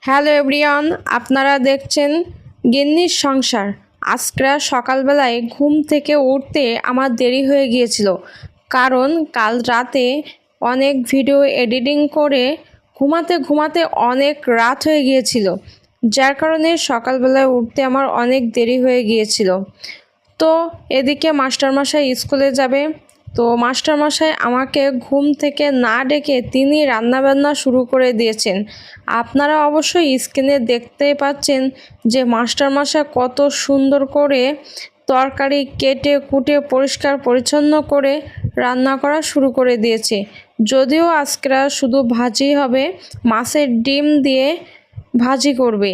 Hello everyone, আপনারা দেখছেন গিন্নির সংসার। আজকে সকালবেলায় ঘুম থেকে উঠতে আমার দেরি হয়ে গিয়েছিল, কারণ কাল রাতে অনেক ভিডিও এডিটিং করে ঘুমাতে ঘুমাতে অনেক রাত হয়ে গিয়েছিল, যার কারণে সকালবেলায় উঠতে আমার অনেক দেরি হয়ে গিয়েছিল। তো এদিকে মাস্টারমশাই স্কুলে যাবে, তো মাস্টারমশাই আমাকে ঘুম থেকে না ডেকে তিনি রান্নাবান্না শুরু করে দিয়েছেন। আপনারা অবশ্যই স্ক্রিনে দেখতেই পাচ্ছেন যে মাস্টারমশাই কত সুন্দর করে তরকারি কেটে কুটে পরিষ্কার পরিচ্ছন্ন করে রান্না করা শুরু করে দিয়েছে। যদিও আজকে শুধু ভাজি হবে, মাছের ডিম দিয়ে ভাজি করবে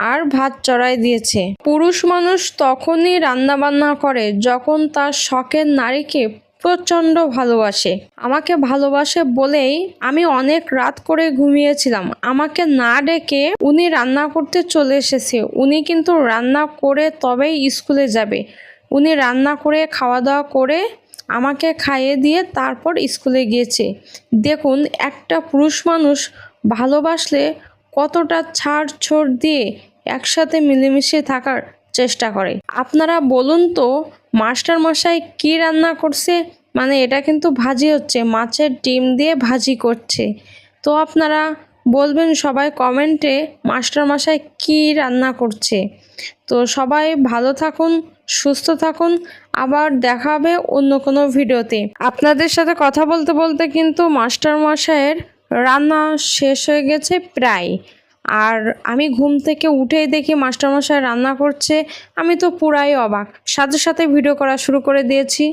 আর ভাত চড়াই দিয়েছে। পুরুষ মানুষ তখনই রান্নাবান্না করে যখন তার শখের নারীকে প্রচণ্ড ভালোবাসে। আমাকে ভালোবাসে বলেই আমি অনেক রাত করে ঘুমিয়েছিলাম। আমাকে না ডেকে উনি রান্না করতে চলে এসেছে। উনি কিন্তু রান্না করে তবেই স্কুলে যাবে। উনি রান্না করে খাওয়া দাওয়া করে আমাকে খাইয়ে দিয়ে তারপর স্কুলে গিয়েছে। দেখুন, একটা পুরুষ মানুষ ভালোবাসলে কতটা ছাড় দিয়ে একসাথে মিলেমিশে থাকার চেষ্টা করে। আপনারা বলুন তো, মাস্টারমশাই কি রান্না করছে? মানে এটা কিন্তু ভাজি হচ্ছে, মাছের ডিম দিয়ে ভাজি করছে। তো আপনারা বলবেন সবাই কমেন্টে মাস্টারমশাই কি রান্না করছে। তো সবাই ভালো থাকুন, সুস্থ থাকুন, আবার দেখা হবে অন্য কোনো ভিডিওতে। আপনাদের সাথে কথা বলতে বলতে কিন্তু মাস্টারমশাইয়ের রান্না শেষ হয়ে গেছে প্রায়। আর আমি ঘুম থেকে উঠেই দেখি মাস্টারমশাই রান্না করছে। আমি তো পুরাই অবাক, সাথে সাথে ভিডিও করা শুরু করে দিয়েছি।